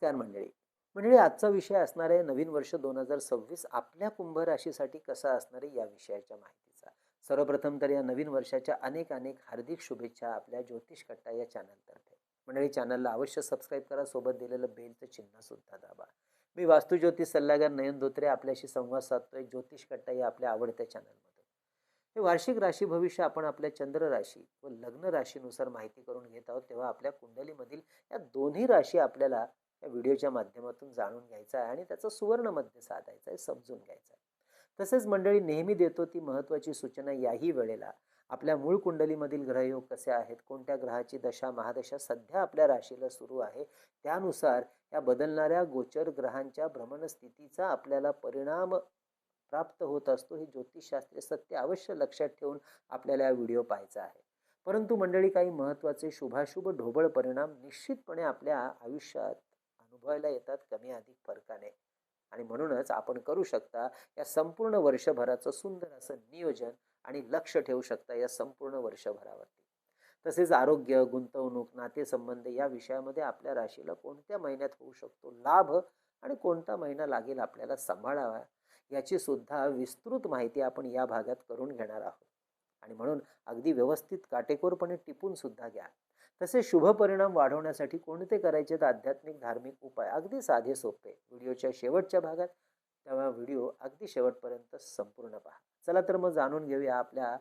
नमस्कार मंडळी. मंडळी, आजचा विषय असणार आहे नवीन वर्ष 2026 आपल्या कुंभ राशीसाठी कसं असणार आहे या विषयाच्या माहितीचा. सर्वप्रथम तर या नवीन वर्षाच्या अनेक अनेक हार्दिक शुभेच्छा आपल्या ज्योतिष कट्टा या चॅनलतर्फे. मंडळी, चॅनलला अवश्य सबस्क्राईब करा, सोबत दिलेलं बेलचं चिन्ह सुद्धा दाबा. मी वास्तु ज्योतिष सल्लागार नयन धोत्रे आपल्याशी संवाद साधतोय ज्योतिष कट्टा या आपल्या आवडत्या चॅनलमध्ये. हे वार्षिक राशी भविष्य आपण आपल्या चंद्र राशी व लग्न राशीनुसार माहिती करून घेत आहोत, तेव्हा आपल्या कुंडलीमधील या दोन्ही राशी आपल्याला या व्हिडिओच्या माध्यमातून जाणून घ्यायचा आहे आणि त्याचं सुवर्ण मध्य साधायचं आहे, समजून घ्यायचं आहे. तसेच मंडळी, नेहमी देतो ती महत्त्वाची सूचना याही वेळेला आपल्या मूळ कुंडलीमधील ग्रहयोग कसे आहेत, कोणत्या ग्रहाची दशा महादशा सध्या आपल्या राशीला सुरू आहे, त्यानुसार या बदलणाऱ्या गोचर ग्रहांच्या भ्रमणस्थितीचा आपल्याला परिणाम प्राप्त होत असतो. हे ज्योतिषशास्त्रीय सत्य अवश्य लक्षात ठेवून आपल्याला हा व्हिडिओ पाहायचा आहे. परंतु मंडळी, काही महत्त्वाचे शुभाशुभ ढोबळ परिणाम निश्चितपणे आपल्या आयुष्यात अनुभवायला येतात, कमी अधिक फरकाने. आणि म्हणूनच आपण करू शकता या संपूर्ण वर्षभराचं सुंदर असं नियोजन आणि लक्ष ठेवू शकता या संपूर्ण वर्षभरावरती. तसेच आरोग्य, गुंतवणूक, नातेसंबंध या विषयामध्ये आपल्या राशीला कोणत्या महिन्यात होऊ शकतो लाभ आणि कोणता महिना लागेल आपल्याला सांभाळावा, याची सुद्धा विस्तृत माहिती आपण या भागात करून घेणार आहोत. आणि म्हणून अगदी व्यवस्थित काटेकोरपणे टिपून सुद्धा घ्या. तसे शुभ परिणाम वाढवण्यासाठी कोणते करायचे आध्यात्मिक धार्मिक उपाय, अगदी साधे सोपे, व्हिडिओच्या शेवटच्या भागात, तेव्हा व्हिडिओ अगदी शेवटपर्यंत संपूर्ण पहा. चला तर मग जाणून घेऊया आपल्या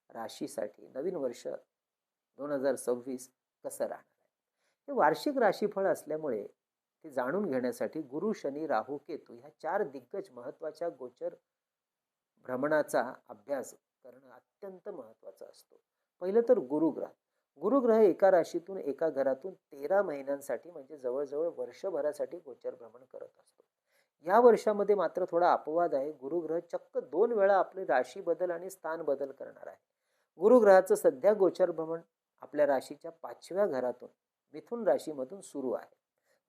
राशीसाठी नवीन वर्ष 2026 कसं राहणार आहे. हे वार्षिक राशीफळ असल्यामुळे ते जाणून घेण्यासाठी गुरु, शनी, राहू, केतू ह्या 4 दिग्गज महत्वाच्या गोचर भ्रमणाचा अभ्यास करणं अत्यंत महत्वाचं असतो. पहिलं तर गुरुग्रह. गुरुग्रह एका राशीतून एका घरातून 13 महिन्यांसाठी म्हणजे जवळजवळ वर्षभरासाठी गोचर भ्रमण करत असतो. या वर्षामध्ये मात्र थोडा अपवाद आहे. गुरुग्रह चक्क 2 वेळा आपले राशी बदल आणि स्थान बदल करणार आहे. गुरुग्रहाचं सध्या गोचर भ्रमण आपल्या राशीच्या 5व्या घरातून मिथुन राशीमधून सुरू आहे.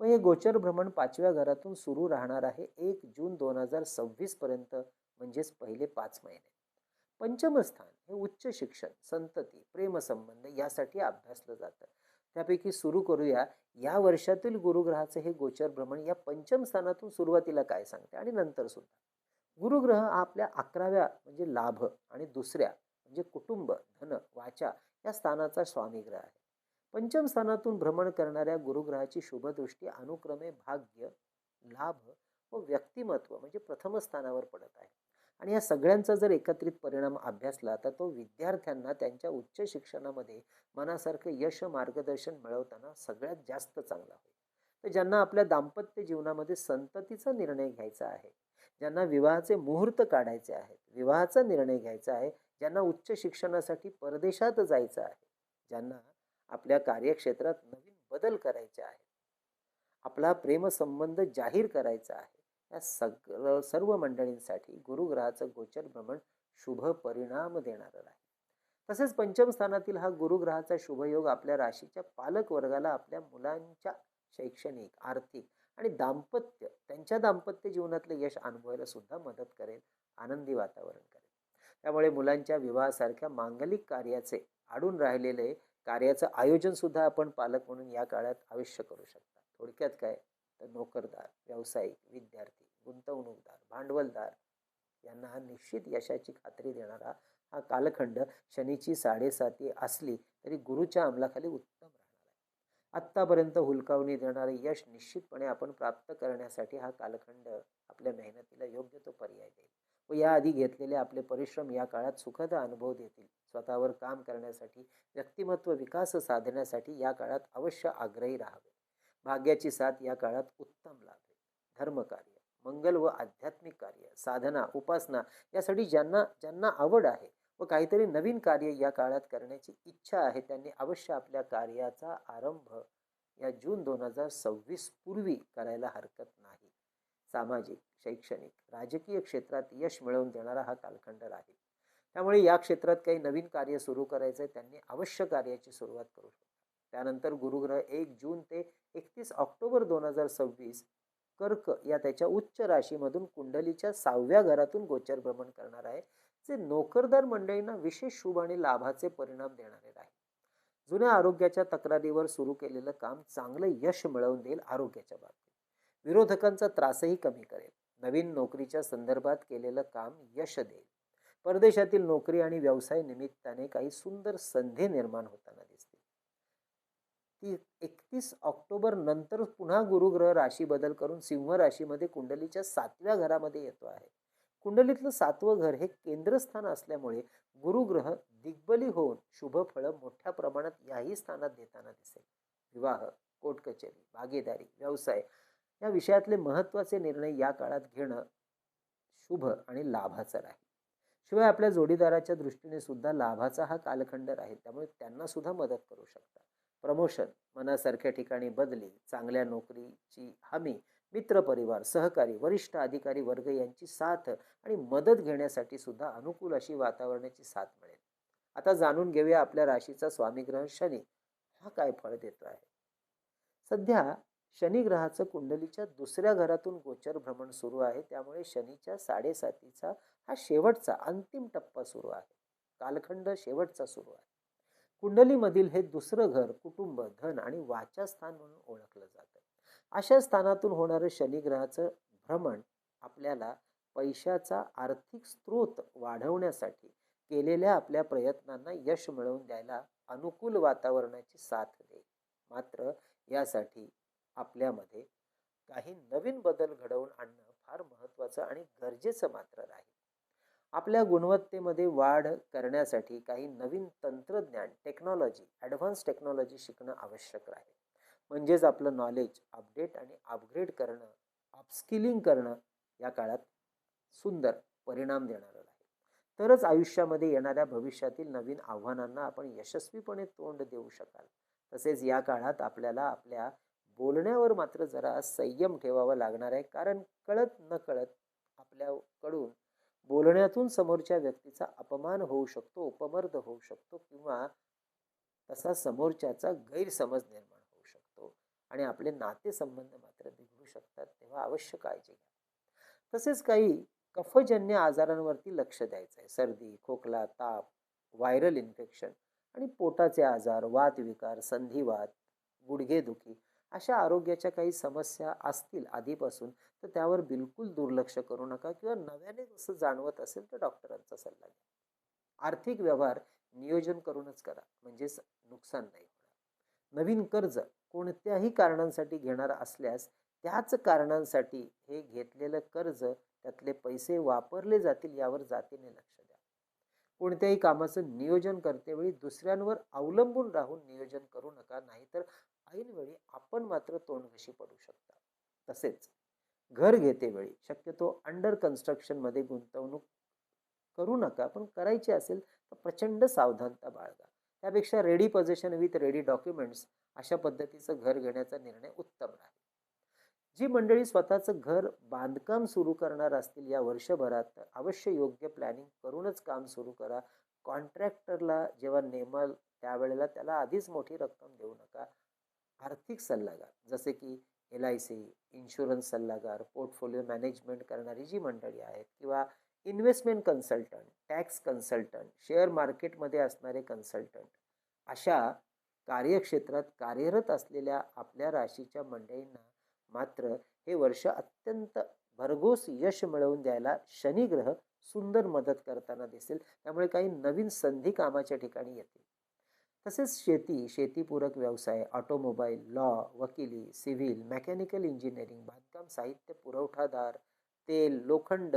मग हे गोचर भ्रमण 5व्या घरातून सुरू राहणार आहे 1 जून 2026 पर्यंत, म्हणजेच पहिले 5 महिने. पंचम स्थान हे उच्च शिक्षण, संतती, प्रेमसंबंध यासाठी अभ्यासलं जातं. त्यापैकी सुरू करूया या वर्षातील गुरुग्रहाचे हे गोचर भ्रमण या पंचम स्थानातून सुरुवातीला काय सांगते आणि नंतर सुद्धा. गुरुग्रह हा आपल्या 11व्या म्हणजे लाभ आणि दुसऱ्या म्हणजे कुटुंब, धन, वाचा या स्थानाचा स्वामी ग्रह आहे. पंचम स्थानातून भ्रमण करणाऱ्या गुरुग्रहाची शुभदृष्टी अनुक्रमे भाग्य, लाभ व व्यक्तिमत्व म्हणजे प्रथम स्थानावर पडत आहे. आणि या सगळ्यांचा जर एकत्रित परिणाम अभ्यासला तर तो विद्यार्थ्यांना त्यांच्या उच्च शिक्षणामध्ये मनासारखं यश मार्गदर्शन मिळवताना सगळ्यात जास्त चांगला होईल. तर ज्यांना आपल्या दाम्पत्य जीवनामध्ये संततीचा निर्णय घ्यायचा आहे, ज्यांना विवाहाचे मुहूर्त काढायचे आहेत, विवाहाचा निर्णय घ्यायचा आहे, ज्यांना उच्च शिक्षणासाठी परदेशात जायचं आहे, ज्यांना आपल्या कार्यक्षेत्रात नवीन बदल करायचे आहेत, आपला प्रेमसंबंध जाहीर करायचा आहे, या सर्व मंडळींसाठी गुरुग्रहाचं गोचर भ्रमण शुभ परिणाम देणारं आहे. तसेच पंचम स्थानातील हा गुरुग्रहाचा शुभयोग आपल्या राशीच्या पालक वर्गाला आपल्या मुलांच्या शैक्षणिक, आर्थिक आणि दाम्पत्य त्यांच्या दाम्पत्य जीवनातले यश अनुभवायला सुद्धा मदत करेल, आनंदी वातावरण करेल. त्यामुळे मुलांच्या विवाहासारख्या मांगलिक कार्याचे अडून राहिलेले कार्याचं आयोजन सुद्धा आपण पालक म्हणून या काळात अवश्य करू शकता. थोडक्यात काय तर नोकरदार, व्यावसायिक, विद्यार्थी, गुंतवणूकदार, भांडवलदार यांना हा निश्चित यशाची खात्री देणारा हा कालखंड शनीची 7.5 असली तरी गुरुच्या अंमलाखाली उत्तम राहणार आहे. आत्तापर्यंत हुलकावणी देणारे यश निश्चितपणे आपण प्राप्त करण्यासाठी हा कालखंड आपल्या मेहनतीला योग्य तो पर्याय देईल व याआधी घेतलेले आपले परिश्रम या काळात सुखद अनुभव देतील. स्वतःवर काम करण्यासाठी, व्यक्तिमत्व विकास साधण्यासाठी या काळात अवश्य आग्रही राहावे. भाग्याची साथ या काळात उत्तम लाभेल. धर्मकार्य, मंगल व आध्यात्मिक कार्य, साधना, उपासना यासाठी ज्यांना ज्यांना आवड आहे व काहीतरी नवीन कार्य या काळात करण्याची इच्छा आहे त्यांनी अवश्य आपल्या कार्याचा आरंभ या जून 2026 पूर्वी करायला हरकत नाही. सामाजिक, शैक्षणिक, राजकीय क्षेत्रात यश मिळवून देणारा हा कालखंड राहील. त्यामुळे या क्षेत्रात काही नवीन कार्य सुरू करायचं आहे त्यांनी अवश्य कार्याची सुरुवात करू शकता. त्यानंतर गुरुग्रह 1 जून ते 31 ऑक्टोबर 2026 कर्क या त्याच्या उच्च राशीमधून कुंडलीच्या 6व्या घरातून गोचर भ्रमण करणार आहे, जे नोकरदार मंडळींना विशेष शुभ आणि लाभाचे परिणाम देणारे राहील. जुन्या आरोग्याच्या तक्रारीवर सुरू केलेलं काम चांगलं यश मिळवून देईल आरोग्याच्या बाबतीत. विरोधकांचा त्रासही कमी करेल. नवीन नोकरीच्या संदर्भात केलेलं काम यश देईल. परदेशातील नोकरी आणि व्यवसाय निमित्ताने काही सुंदर संधी निर्माण होताना दिसतील. ती 31 ऑक्टोबर नंतर पुन्हा गुरुग्रह राशी बदल करून सिंह राशीमध्ये कुंडलीच्या 7व्या घरामध्ये येतो आहे. कुंडलीतलं 7वं घर हे केंद्रस्थान असल्यामुळे गुरुग्रह दिग्बली होऊन शुभ फळं मोठ्या प्रमाणात याही स्थानात देताना दिसेल. विवाह, कोर्ट कचेरी, भागीदारी, व्यवसाय या विषयातले महत्त्वाचे निर्णय या काळात घेणं शुभ आणि लाभाचं राहील. शिवाय आपल्या जोडीदाराच्या दृष्टीने सुद्धा लाभाचा हा कालखंड राहील, त्यामुळे त्यांना सुद्धा मदत करू शकता. प्रमोशन, मनासारख्या ठिकाणी बदली, चांगल्या नोकरीची हमी, मित्रपरिवार, सहकारी, वरिष्ठ अधिकारी वर्ग यांची साथ आणि मदत घेण्यासाठी सुद्धा अनुकूल अशी वातावरणाची साथ मिळेल. आता जाणून घेऊया आपल्या राशीचा स्वामीग्रह शनी हा काय फळ देतो आहे. सध्या शनी ग्रहाचं कुंडलीच्या 2ऱ्या घरातून गोचर भ्रमण सुरू आहे, त्यामुळे शनीच्या 7.5चा हा शेवटचा अंतिम टप्पा सुरू आहे. कालखंड शेवटचा सुरू आहे. कुंडलीमधील हे 2रं घर कुटुंब, धन आणि वाचास्थान म्हणून ओळखलं जातं. अशा स्थानातून होणारं शनी ग्रहाचं भ्रमण आपल्याला पैशाचा आर्थिक स्रोत वाढवण्यासाठी केलेल्या आपल्या प्रयत्नांना यश मिळवून द्यायला अनुकूल वातावरणाची साथ देईल. मात्र यासाठी आपल्यामध्ये काही नवीन बदल घडवून आणणं फार महत्त्वाचं आणि गरजेचं मात्र राहील. आपल्या गुणवत्तेमध्ये वाढ करण्यासाठी काही नवीन तंत्रज्ञान, टेक्नॉलॉजी, ॲडव्हान्स टेक्नॉलॉजी शिकणं आवश्यक राहील. म्हणजेच आपलं नॉलेज अपडेट आणि अपग्रेड करणं, अपस्किलिंग करणं या काळात सुंदर परिणाम देणारं राहील. तरच आयुष्यामध्ये येणाऱ्या भविष्यातील नवीन आव्हानांना आपण यशस्वीपणे तोंड देऊ शकाल. तसेच या काळात आपल्याला आपल्या बोलण्यावर मात्र जरा संयम ठेवावा लागणार आहे, कारण कळत नकळत आपल्याकडून बोलण्यातून समोरच्या व्यक्तीचा अपमान होऊ शकतो, उपमर्द होऊ शकतो किंवा तसा समोरच्याचा गैरसमज निर्माण होऊ शकतो आणि आपले नातेसंबंध मात्र बिघडू शकतात. तेव्हा अवश्य काळजी घ्या. तसेच काही कफजन्य आजारांवरती लक्ष द्यायचं आहे. सर्दी, खोकला, ताप, व्हायरल इन्फेक्शन आणि पोटाचे आजार, वातविकार, संधिवात, गुडघेदुखी अशा आरोग्याच्या काही समस्या असतील आधीपासून तर त्यावर बिलकुल दुर्लक्ष करू नका किंवा नव्याने जसं जाणवत असेल तर डॉक्टरांचा सल्ला घ्या. आर्थिक व्यवहार नियोजन करूनच करा, म्हणजेच नुकसान नाही होणार. नवीन कर्ज कोणत्याही कारणांसाठी घेणार असल्यास त्याच कारणांसाठी हे घेतलेलं कर्ज, त्यातले पैसे वापरले जातील यावर जातीने लक्ष द्या. कोणत्याही कामाचं नियोजन करतेवेळी दुसऱ्यांवर अवलंबून राहून नियोजन करू नका, नाहीतर ऐनवेळी आपण मात्र तोंडघशी पडू शकता. तसेच घर घेतेवेळी शक्यतो अंडर कन्स्ट्रक्शन मध्ये गुंतवणूक करू नका, पण करायची असेल तर प्रचंड सावधानता बाळगा. त्यापेक्षा ready position with ready documents अशा पद्धतीचं घर घेण्याचा निर्णय उत्तम राहील. जी मंडळी स्वतःचं घर बांधकाम सुरू करणार असतील या वर्षभरात अवश्य योग्य प्लॅनिंग करूनच काम सुरू करा. कॉन्ट्रॅक्टरला जेव्हा नेमाल त्यावेळेला त्याला आधीच मोठी रक्कम देऊ नका. आर्थिक सल्लागार जसे की LIC, इन्शुरन्स सल्लागार, पोर्टफोलिओ मॅनेजमेंट करणारी जी मंडळी आहेत किंवा investment consultant, tax consultant, share मार्केटमध्ये असणारे कन्सल्टंट अशा कार्यक्षेत्रात कार्यरत असलेल्या आपल्या राशीच्या मंडळींना मात्र हे वर्ष अत्यंत भरघोस यश मिळवून द्यायला शनिग्रह सुंदर मदत करताना दिसेल. त्यामुळे काही नवीन संधी कामाच्या ठिकाणी येतील. तसेच शेती, शेतीपूरक व्यवसाय, ऑटोमोबाईल, लॉ, वकिली, सिव्हिल, मेकॅनिकल इंजिनिअरिंग, बांधकाम साहित्य पुरवठादार, तेल, लोखंड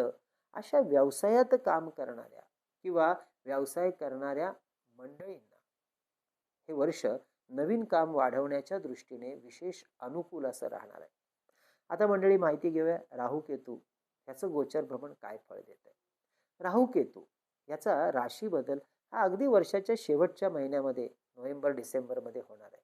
अशा व्यवसायात काम करणाऱ्या किंवा व्यवसाय करणाऱ्या मंडळींना हे वर्ष नवीन काम वाढवण्याच्या दृष्टीने विशेष अनुकूल असं राहणार आहे. आता मंडळी माहिती घेऊया राहू केतू याचं गोचर भ्रमण काय फळ देत आहे. राहू केतू याचा राशी बदल हा अगदी वर्षाच्या शेवटच्या महिन्यामध्ये नोव्हेंबर-डिसेंबर मध्ये होणार आहे.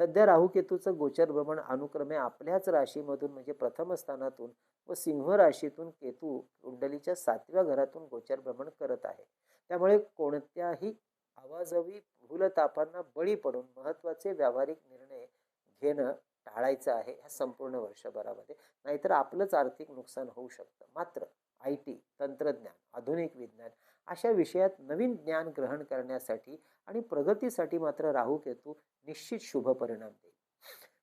सध्या राहू केतूचं गोचर भ्रमण अनुक्रमे आपल्याच राशीमधून म्हणजे प्रथम स्थानातून व सिंह राशीतून केतू कुंडलीच्या 7व्या घरातून गोचर भ्रमण करत आहे. त्यामुळे कोणत्याही आवाजवी भूलतापांना बळी पडून महत्त्वाचे व्यावहारिक निर्णय घेणं टाळायचं आहे ह्या संपूर्ण वर्षभरामध्ये, नाहीतर आपलंच आर्थिक नुकसान होऊ शकतं. मात्र IT, तंत्रज्ञान, आधुनिक विज्ञान अशा विषयात नवीन ज्ञान ग्रहण करण्यासाठी आणि प्रगतीसाठी मात्र राहू केतू निश्चित शुभ परिणाम देईल.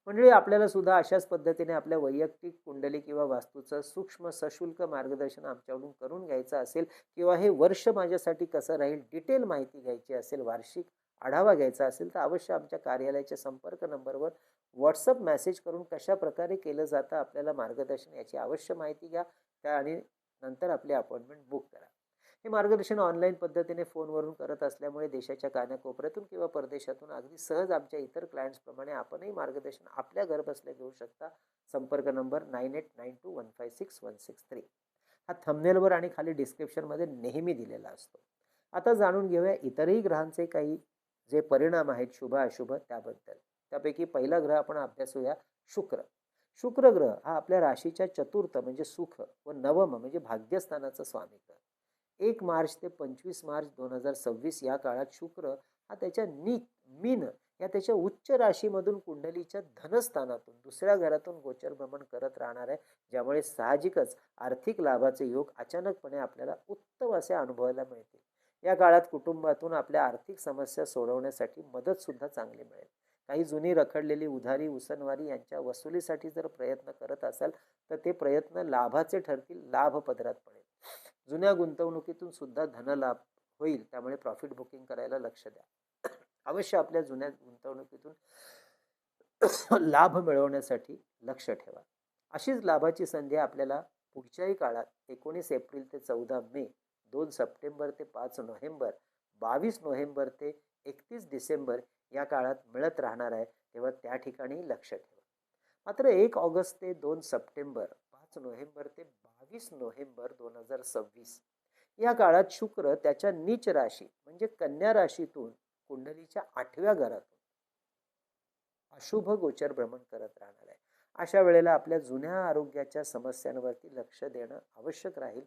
मंडळी, आपल्याला सुद्धा अशाच पद्धतीने आपल्या वैयक्तिक कुंडली किंवा वास्तूचं सूक्ष्म सशुल्क मार्गदर्शन आमच्याकडून करून घ्यायचं असेल किंवा हे वर्ष माझ्यासाठी कसं राहील डिटेल माहिती घ्यायची असेल, वार्षिक आढावा घ्यायचा असेल, तर अवश्य आमच्या कार्यालयाच्या संपर्क नंबरवर व्हॉट्सअप मेसेज करून कशा प्रकारे केलं जातं आपल्याला मार्गदर्शन याची अवश्य माहिती घ्या त्या आणि नंतर आपली अपॉइंटमेंट बुक करा. हे मार्गदर्शन ऑनलाईन पद्धतीने फोनवरून करत असल्यामुळे देशाच्या कानाकोपऱ्यातून किंवा परदेशातून अगदी सहज आमच्या इतर क्लायंट्सप्रमाणे आपणही मार्गदर्शन आपल्या घरबसल्या घेऊ शकता. संपर्क नंबर 9892156163. हा थंबनेलवर आणि खाली डिस्क्रिप्शनमध्ये नेहमी दिलेला असतो. आता जाणून घेऊया इतरही ग्रहांचे काही जे परिणाम आहेत शुभ अशुभ त्याबद्दल. त्यापैकी पहिला ग्रह आपण अभ्यासूया, शुक्र. शुक्र ग्रह हा आपल्या राशीच्या चतुर्थ म्हणजे सुख व नवम म्हणजे भाग्यस्थानाचा स्वामी ग्रह. 1 मार्च ते 25 मार्च 2026 या काळात शुक्र हा त्याच्या मीन या त्याच्या उच्च राशीमधून कुंडलीच्या धनस्थानातून दुसऱ्या घरातून गोचर भ्रमण करत राहणार आहे, ज्यामुळे साहजिकच आर्थिक लाभाचे योग अचानकपणे आपल्याला उत्तम असे अनुभवायला मिळतील. या काळात कुटुंबातून आपल्या आर्थिक समस्या सोडवण्यासाठी मदत सुद्धा चांगली मिळेल. काही जुनी रखडलेली उधारी उसनवारी यांच्या वसुलीसाठी जर प्रयत्न करत असाल तर ते प्रयत्न लाभाचे ठरतील, लाभ पदरात पडेल. जुन्या गुंतवणुकीतून सुद्धा धनलाभ होईल, त्यामुळे प्रॉफिट बुकिंग करायला लक्ष द्या. अवश्य आपल्या जुन्या गुंतवणुकीतून लाभ मिळवण्यासाठी लक्ष ठेवा. अशीच लाभाची संधी आपल्याला पुढच्याही काळात 19 एप्रिल ते 14 मे, 2 सप्टेंबर ते 5 नोव्हेंबर, 22 नोव्हेंबर ते 31 डिसेंबर या काळात मिळत राहणार आहे, तेव्हा त्या ठिकाणी लक्ष ठेवा. मात्र 1 ऑगस्ट ते 2 सप्टेंबर, 5 नोव्हेंबर ते 22 नोव्हेंबर 2026 या काळात शुक्र त्याच्या नीच राशी म्हणजे कन्या राशीतून कुंडलीच्या 8व्या घरातून अशुभ गोचर भ्रमण करत राहणार आहे. अशा वेळेला आपल्या जुन्या आरोग्याच्या समस्यांवरती लक्ष देणं आवश्यक राहील,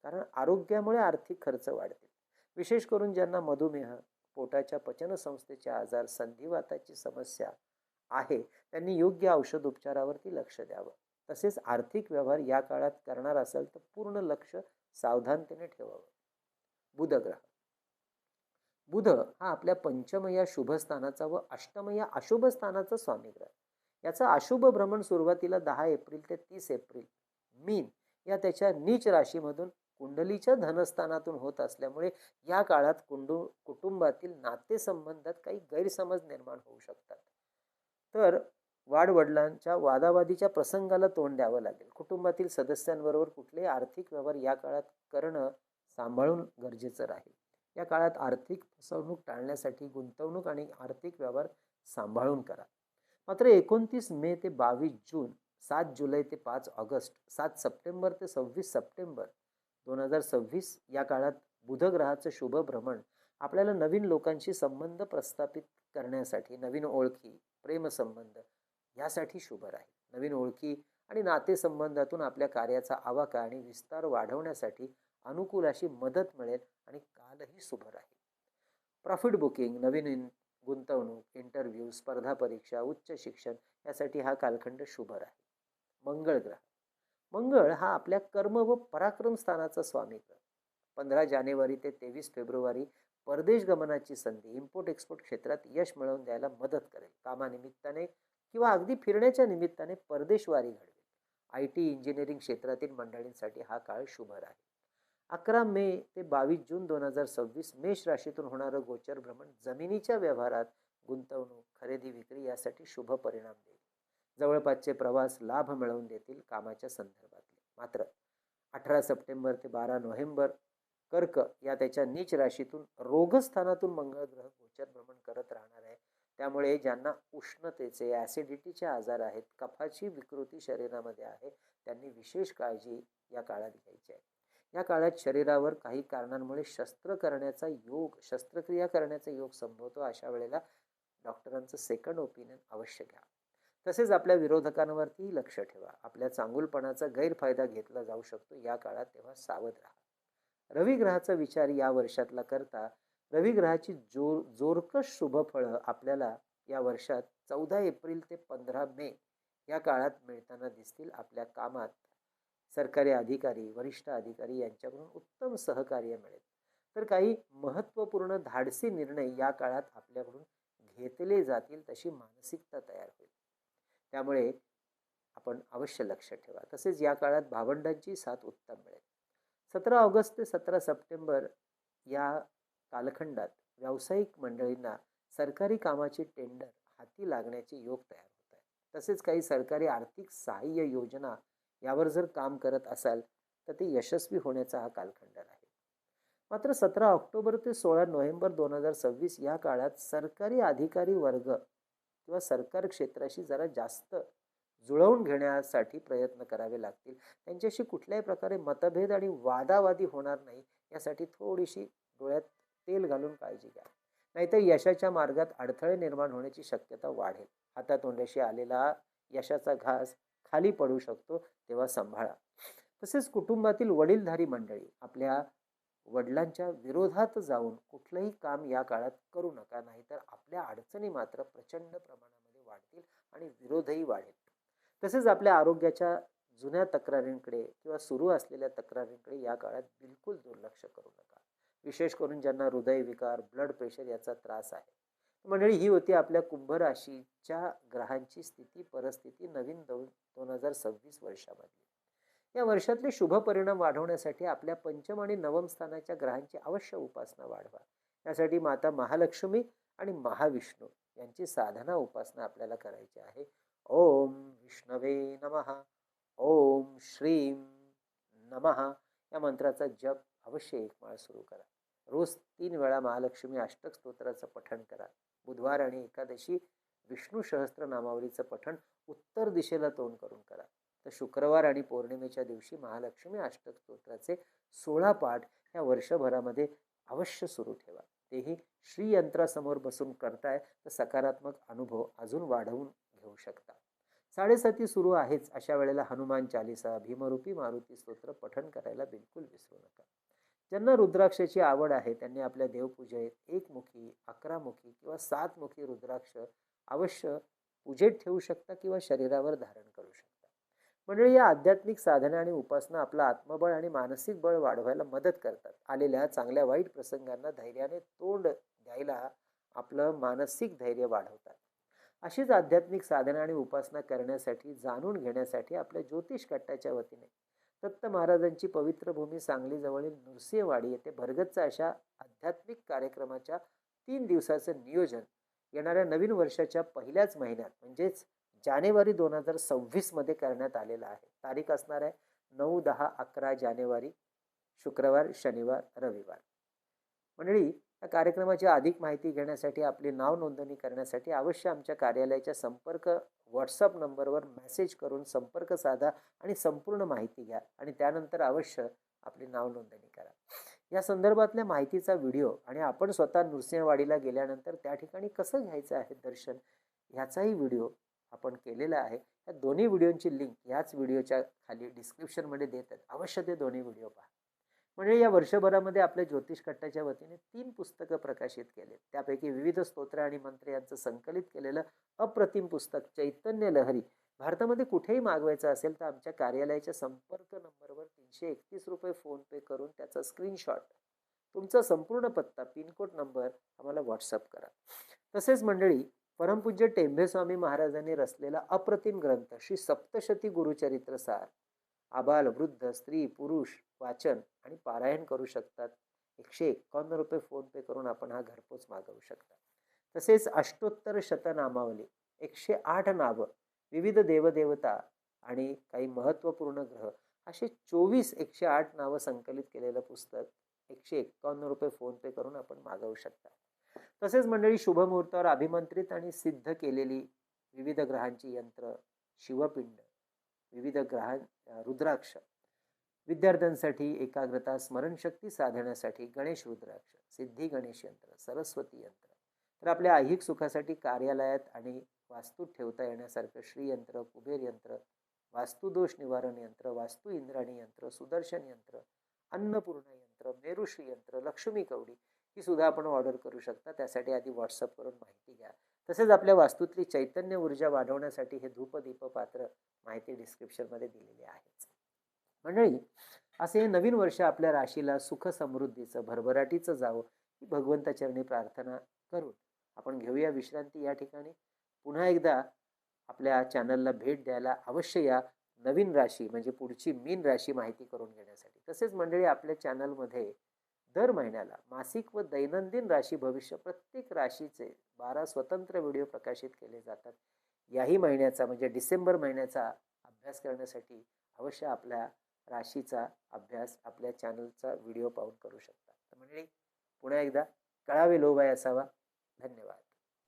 कारण आरोग्यामुळे आर्थिक खर्च वाढतील. विशेष करून ज्यांना मधुमेह, पोटाच्या पचनसंस्थेचे आजार, संधिवाताची समस्या आहे त्यांनी योग्य औषध उपचारावरती लक्ष द्यावं. तसेच आर्थिक व्यवहार या काळात करणार असेल तर पूर्ण लक्ष सावधानतेने ठेवावं. बुध ग्रह. बुध हा आपल्या पंचम या शुभ स्थानाचा व अष्टम या अशुभ स्थानाचा स्वामी ग्रह. याचा अशुभ भ्रमण सुरुवातीला 10 एप्रिल ते 30 एप्रिल मीन या त्याच्या नीच राशीमधून कुंडलीच्या धनस्थानातून होत असल्यामुळे या काळात कुटुंबातील नातेसंबंधात काही गैरसमज निर्माण होऊ शकतात. तर वाडवडिलांच्या वादावादीच्या प्रसंगाला तोंड द्यावं लागेल. कुटुंबातील सदस्यांबरोबर कुठलेही आर्थिक व्यवहार या काळात करणं सांभाळून गरजेचं राहील. या काळात आर्थिक फसवणूक टाळण्यासाठी गुंतवणूक आणि आर्थिक व्यवहार सांभाळून करा. मात्र 29 मे ते 22 जून, 7 जुलै ते 5 ऑगस्ट, 7 सप्टेंबर ते 26 सप्टेंबर 2026 या काळात बुध ग्रहाचं शुभ भ्रमण आपल्याला नवीन लोकांशी संबंध प्रस्थापित करण्यासाठी, नवीन ओळखी, प्रेमसंबंध यासाठी शुभ राहील. नवीन ओळखी आणि नातेसंबंधातून आपल्या कार्याचा आवाका आणि विस्तार वाढवण्यासाठी अनुकूल अशी मदत मिळेल आणि कालही शुभ राहील. प्रॉफिट बुकिंग, नवीन गुंतवणूक, इंटरव्ह्यू, स्पर्धा परीक्षा, उच्च शिक्षण यासाठी हा कालखंड शुभ राहील. मंगळ ग्रह. मंगळ हा आपल्या कर्म व पराक्रम स्थानाचा स्वामी ग्रह. 15 जानेवारी ते 23 फेब्रुवारी परदेश गमनाची संधी, इम्पोर्ट एक्सपोर्ट क्षेत्रात यश मिळवून द्यायला मदत करेल. कामानिमित्ताने किंवा अगदी फिरण्याच्या निमित्ताने परदेशवारी घडवेल. IT इंजिनिअरिंग क्षेत्रातील मंडळींसाठी हा काळ शुभ राहील. 11 मे ते 22 जून 2026 मेष राशीतून होणारं गोचर भ्रमण जमिनीच्या व्यवहारात, गुंतवणूक, खरेदी विक्री यासाठी शुभ परिणाम देईल. जवळपासचे प्रवास लाभ मिळवून देतील कामाच्या संदर्भातले. मात्र 18 सप्टेंबर ते 12 नोव्हेंबर कर्क या त्याच्या नीच राशीतून रोगस्थानातून मंगळ ग्रह गोचर भ्रमण करत राहणार आहे. त्यामुळे ज्यांना उष्णतेचे, ॲसिडिटीचे आजार आहेत, कफाची विकृती शरीरामध्ये आहे, त्यांनी विशेष काळजी या काळात घ्यायची आहे. या काळात शरीरावर काही कारणांमुळे शस्त्रक्रिया करण्याचा योग संभवतो. अशा वेळेला डॉक्टरांचं सेकंड ओपिनियन अवश्य घ्या. तसेच आपल्या विरोधकांवरती लक्ष ठेवा. आपल्या चांगुलपणाचा गैरफायदा घेतला जाऊ शकतो या काळात, तेव्हा सावध राहा. रवी ग्रहाचा विचार या वर्षातला करता रवी ग्रहाची जोरकस शुभ फळं आपल्याला या वर्षात 14 एप्रिल ते 15 मे या काळात मिळताना दिसतील. आपल्या कामात सरकारी अधिकारी, वरिष्ठ अधिकारी यांच्याकडून उत्तम सहकार्य मिळेल. तर काही महत्त्वपूर्ण धाडसी निर्णय या काळात आपल्याकडून घेतले जातील, तशी मानसिकता तयार होईल. त्यामुळे आपण अवश्य लक्ष ठेवा. तसेच या काळात भावंडांची साथ उत्तम मिळेल. 17 ऑगस्ट ते 17 सप्टेंबर या कालखंडात व्यावसायिक मंडळींना सरकारी कामाची टेंडर हाती लागण्याचे योग तयार होत आहे. तसेच काही सरकारी आर्थिक सहाय्य योजना यावर जर काम करत असाल तर ते यशस्वी होण्याचा हा कालखंड आहे. मात्र 17 ऑक्टोबर ते 16 नोव्हेंबर 2026 या काळात सरकारी अधिकारी वर्ग किंवा सरकार क्षेत्राशी जरा जास्त जुळवून घेण्यासाठी प्रयत्न करावे लागतील. त्यांच्याशी कुठल्याही प्रकारे मतभेद आणि वादावादी होणार नाही यासाठी थोडीशी डोळ्यात तेल घालून काळजी घ्या. नाहीतर यशाच्या मार्गात अडथळे निर्माण होण्याची शक्यता वाढेल. हातातोंड्याशी आलेला यशाचा घास खाली पडू शकतो, तेव्हा सांभाळा. तसेच कुटुंबातील वडीलधारी मंडळी आपल्या वडिलांच्या विरोधात जाऊन कुठलंही काम या काळात करू नका. नाहीतर आपल्या अडचणी मात्र प्रचंड प्रमाणामध्ये वाढतील आणि विरोधही वाढेल. तसेच आपल्या आरोग्याच्या जुन्या तक्रारींकडे किंवा सुरू असलेल्या तक्रारींकडे या काळात बिलकुल दुर्लक्ष करू नका. विशेष करून ज्यांना हृदयविकार, ब्लड प्रेशर याचा त्रास आहे. मंडळी, ही होती आपल्या कुंभ राशीच्या ग्रहांची स्थिती परिस्थिती नवीन 2026 वर्षामधली. या वर्षातले शुभ परिणाम वाढवण्यासाठी आपल्या पंचम आणि नवम स्थानाच्या ग्रहांची अवश्य उपासना वाढवा. यासाठी माता महालक्ष्मी आणि महाविष्णू यांची साधना उपासना आपल्याला करायची आहे. ओम विष्णवे नमः, ओम श्रीं नमः या मंत्राचा जप अवश्य एक माळ सुरू करा. रोज 3 वेळा महालक्ष्मी अष्टक स्तोत्राचं पठण करा. बुधवार आणि एकादशी विष्णू सहस्त्र नामावलीचं पठण उत्तर दिशेला तोंड करून करा. तर शुक्रवार आणि पौर्णिमेच्या दिवशी महालक्ष्मी अष्टक स्तोत्राचे 16 पाठ या वर्षभरामध्ये अवश्य सुरू ठेवा. तेही श्रीयंत्रासमोर बसून करताय तर सकारात्मक अनुभव अजून वाढवून घेऊ शकता. 7:30 सुरू आहेच, अशा वेळेला हनुमान चालिसा, भीमरूपी मारुती स्तोत्र पठण करायला बिलकुल विसरू नका. ज्यांना रुद्राक्षाची आवड आहे त्यांनी आपल्या देवपूजेत 1 मुखी, 11 मुखी किंवा 7 मुखी रुद्राक्ष अवश्य पूजेत ठेवू शकता किंवा शरीरावर धारण करू शकता. मंडळी, या आध्यात्मिक साधना आणि उपासना आपलं आत्मबळ आणि मानसिक बळ वाढवायला मदत करतात. आलेल्या चांगल्या वाईट प्रसंगांना धैर्याने तोंड द्यायला आपलं मानसिक धैर्य वाढवतात. अशीच आध्यात्मिक साधना आणि उपासना करण्यासाठी, जाणून घेण्यासाठी आपल्या ज्योतिष कट्ट्याच्या वतीने दत्त महाराजांची पवित्र भूमी सांगली जवळील नृसिंहवाडी येथे भरगच्च अशा आध्यात्मिक कार्यक्रमाच्या 3 दिवसाचं नियोजन येणाऱ्या नवीन वर्षाच्या पहिल्याच महिन्यात म्हणजेच जानेवारी 2026 मध्ये करण्यात आलेला आहे. तारीख असणार आहे 9, 10, 11 जानेवारी, शुक्रवार, शनिवार, रविवार. मंडळी, या कार्यक्रमाची अधिक माहिती घेण्यासाठी, आपली नाव नोंदणी करण्यासाठी अवश्य आमच्या कार्यालयाच्या संपर्क व्हॉट्सअप नंबरवर मेसेज करून संपर्क साधा आणि संपूर्ण माहिती घ्या आणि त्यानंतर अवश्य आपली नाव नोंदणी करा. या संदर्भातल्या माहितीचा व्हिडिओ आणि आपण स्वतः नृसिंहवाडीला गेल्यानंतर त्या ठिकाणी कसं घ्यायचं आहे दर्शन ह्याचाही व्हिडिओ आपण केलेला आहे. या दोन्ही व्हिडिओची लिंक याच व्हिडिओच्या खाली डिस्क्रिप्शनमध्ये देतात. अवश्य ते दोन्ही व्हिडिओ पहा. म्हणजे या वर्षभरामध्ये आपल्या ज्योतिष कट्ट्याच्या वतीने 3 पुस्तकं प्रकाशित केले. त्यापैकी विविध स्तोत्र आणि मंत्र यांचं संकलित केलेलं अप्रतिम पुस्तक चैतन्य लहरी भारतामध्ये कुठेही मागवायचं असेल तर आमच्या कार्यालयाच्या संपर्क नंबरवर 331 रुपये फोन पे करून त्याचा स्क्रीनशॉट, तुमचा संपूर्ण पत्ता, पिनकोड नंबर आम्हाला व्हॉट्सअप करा. तसेच मंडळी, परमपूज्य टेंभे स्वामी महाराजांनी रचलेला अप्रतिम ग्रंथ श्री सप्तशती गुरुचरित्र सार आबाल, वृद्ध, स्त्री, पुरुष वाचन आणि पारायण करू शकतात. 151 रुपये फोन पे करून आपण हा घरपोच मागवू शकता. तसेच अष्टोत्तर शतनामावली, 108 नावं, विविध देवदेवता आणि काही महत्त्वपूर्ण ग्रह असे 24 108 नावं संकलित केलेलं पुस्तक 151 रुपये फोन पे करून आपण मागवू शकता. तसेच मंडळी, शुभमुहूर्तावर अभिमंत्रित आणि सिद्ध केलेली विविध ग्रहांची यंत्र, शिवपिंड, विविध रुद्राक्ष, विद्यार्थ्यांसाठी एकाग्रता स्मरणशक्ती साधण्यासाठी गणेश रुद्राक्ष, सिद्धी गणेश यंत्र, सरस्वती यंत्र, तर आपल्या ऐहिक सुखासाठी कार्यालयात आणि वास्तूत ठेवता येण्यासारखं श्रीयंत्र, कुबेर यंत्र, वास्तुदोष निवारण यंत्र, वास्तू इंद्राणी यंत्र, सुदर्शन यंत्र, अन्नपूर्णा यंत्र, मेरुश्री यंत्र, लक्ष्मी कवडी ही सुद्धा आपण ऑर्डर करू शकता. त्यासाठी आधी व्हॉट्सअप करून माहिती घ्या. तसेच आपल्या वास्तूतली चैतन्य ऊर्जा वाढवण्यासाठी हे धूप दीप पात्र माहिती डिस्क्रिप्शनमध्ये दिलेली आहे. मंडळी, असे नवीन वर्ष आपल्या राशीला सुख समृद्धीचं, भरभराटीचं जावं ही भगवंताचरणी प्रार्थना करून आपण घेऊया विश्रांती. या ठिकाणी पुन्हा एकदा आपल्या चॅनलला भेट द्यायला अवश्य या. नवीन राशी म्हणजे पुढची मीन राशी माहिती करून घेण्यासाठी. तसेच मंडळी, आपल्या चॅनलमध्ये दर महिन्याला मासिक व दैनंदिन राशी भविष्य प्रत्येक राशीचे 12 स्वतंत्र व्हिडिओ प्रकाशित केले जातात. याही महिन्याचा म्हणजे डिसेंबर महिन्याचा अभ्यास करण्यासाठी अवश्य आपल्या राशीचा अभ्यास आपल्या चॅनलचा व्हिडिओ पाहून करू शकता. तर मंडळी, पुन्हा एकदा कळावे लोभाय असावा. धन्यवाद.